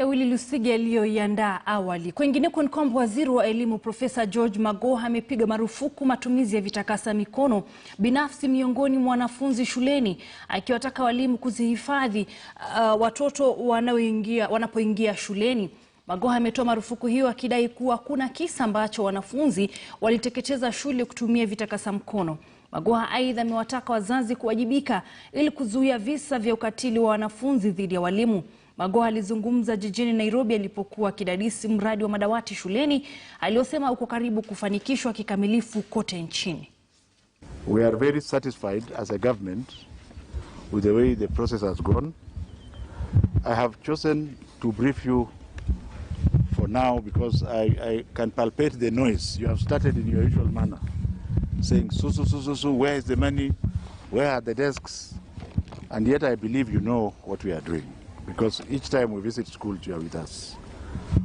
Ewili Lusige aliyoiandaa awali. Kwingineko ni kwamba waziri wa elimu Profesa George Magoha amepiga marufuku matumizi ya vitakasa mikono binafsi miongoni mwa wanafunzi shuleni, akiwataka walimu kuzihifadhi watoto wanapoingia shuleni. Magoha ametoa marufuku hiyo akidai kuwa kuna kisa ambacho wanafunzi waliteketeza shule kutumia vitakasa mkono. Magoha aidha amewataka wazazi kuwajibika ili kuzuia visa vya ukatili wa wanafunzi dhidi ya walimu. Magoha alizungumza jijini Nairobi alipokuwa akidadisi mradi wa madawati shuleni aliosema uko karibu kufanikishwa kikamilifu kote nchini. We are very satisfied as a government with the way the process has gone. I have chosen to brief you for now because I can palpate the noise. You have started in your usual manner, saying, so, where is the money? Where are the desks? And yet I believe you know what we are doing, because each time we visit schools, you are with us.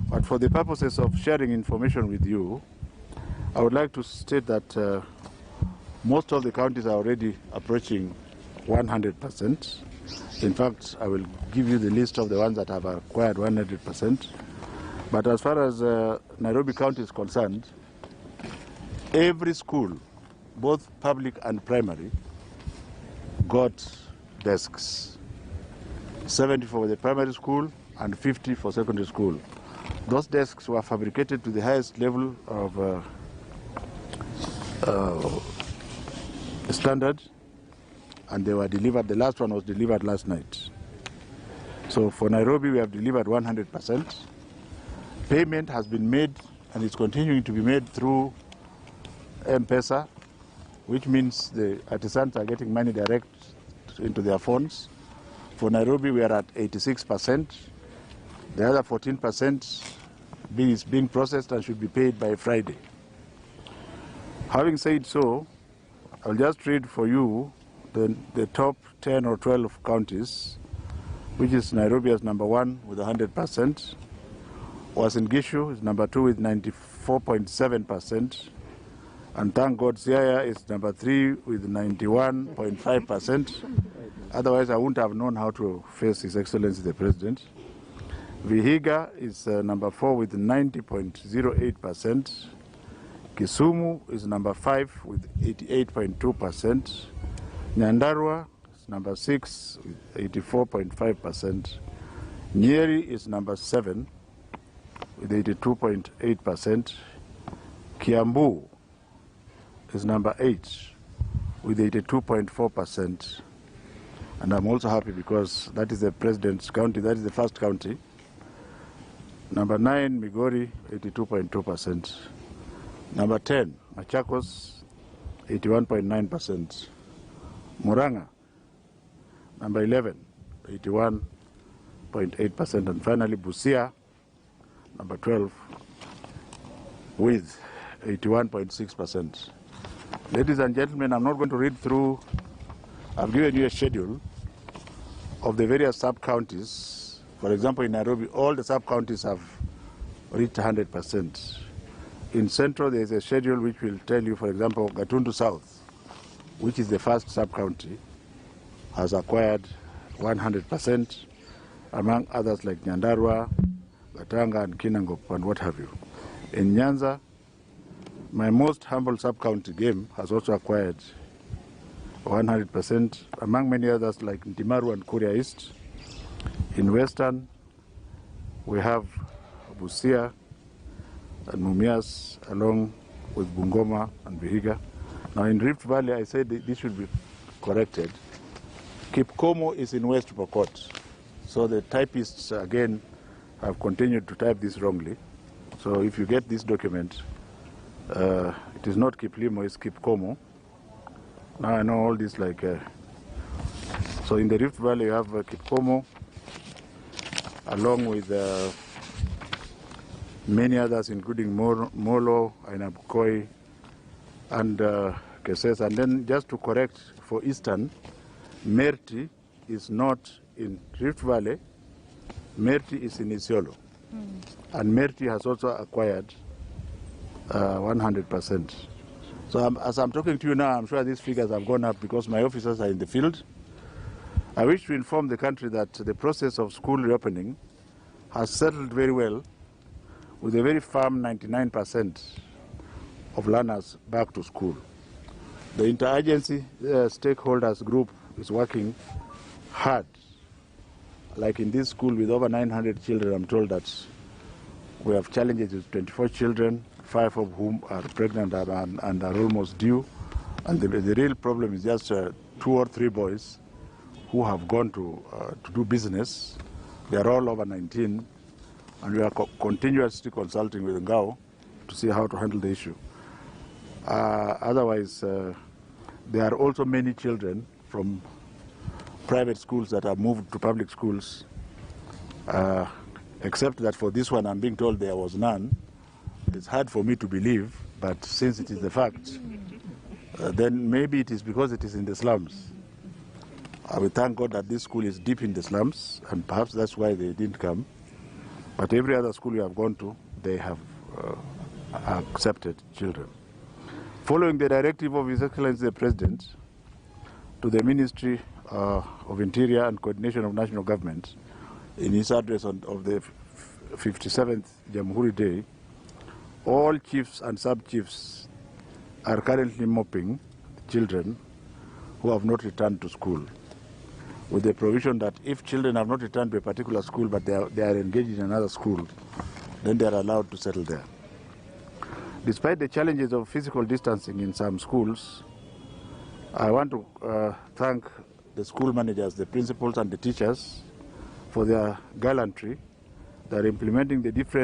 But for the purposes of sharing information with you, I would like to state that most of the counties are already approaching 100%. In fact, I will give you the list of the ones that have acquired 100%. But as far as Nairobi County is concerned, every school, both public and primary, got desks. 70 for the primary school and 50 for secondary school. Those desks were fabricated to the highest level of standard, and they were delivered. The last one was delivered last night. So for Nairobi, we have delivered 100%. Payment has been made and is continuing to be made through M-Pesa, which means the artisans are getting money direct into their phones. For Nairobi, we are at 86%. The other 14% is being processed and should be paid by Friday. Having said so, I'll just read for you the top 10 or 12 counties, which is Nairobi as number 1 with 100%. Uasin Gishu is number 2 with 94.7%. And thank God, Siaya is number 3 with 91.5%. Otherwise, I wouldn't have known how to face His Excellency the President. Vihiga is number 4 with 90.08%. Kisumu is number 5 with 88.2%. Nyandarua is number 6 with 84.5%. Nyeri is number 7 with 82.8%. Kiambu is number 8 with 82.4%. And I'm also happy because that is the President's county, that is the first county. Number 9, Migori, 82.2%. Number 10, Machakos, 81.9%. Muranga, number 11, 81.8%. And finally, Busia, number 12, with 81.6%. Ladies and gentlemen, I'm not going to read through. I've given you a schedule of the various sub-counties. For example, in Nairobi, all the sub-counties have reached 100%. In Central, there is a schedule which will tell you, for example, Gatundu South, which is the first sub-county, has acquired 100%, among others like Nyandarua, Gatanga, and Kinangop, and what have you. In Nyanza, my most humble sub-county game has also acquired 100%, among many others like Ntimaru and Kuria East. In Western, we have Busia and Mumias, along with Bungoma and Vihiga. Now in Rift Valley, I said this should be corrected. Kipkomo is in West Pokot. So the typists, again, have continued to type this wrongly. So if you get this document, it is not Kiplimo, it's Kipkomo. Now I know all this like... so in the Rift Valley, you have Kipkomo, along with many others, including Molo, Ainabkoi, and Keses. And then just to correct for Eastern, Merti is not in Rift Valley, Merti is in Isiolo. And Merti has also acquired 100%. So as I'm talking to you now, I'm sure these figures have gone up because my officers are in the field. I wish to inform the country that the process of school reopening has settled very well with a very firm 99% of learners back to school. The interagency stakeholders group is working hard. Like in this school with over 900 children, I'm told that we have challenges with 24 children, 5 of whom are pregnant and are almost due. And the real problem is just 2 or 3 boys who have gone to do business. They are all over 19, and we are continuously consulting with Ngao to see how to handle the issue. Otherwise, there are also many children from private schools that are moved to public schools, except that for this one I'm being told there was none. It's hard for me to believe, but since it is the fact, then maybe it is because it is in the slums. I will thank God that this school is deep in the slums, and perhaps that's why they didn't come. But every other school we have gone to, they have accepted children. Following the directive of His Excellency the President to the Ministry of Interior and Coordination of National Government in his address of the 57th Jamhuri Day, all chiefs and sub-chiefs are currently mopping children who have not returned to school, with the provision that if children have not returned to a particular school but they are engaged in another school, then they are allowed to settle there. Despite the challenges of physical distancing in some schools, I want to thank the school managers, the principals and the teachers for their gallantry. They are implementing the different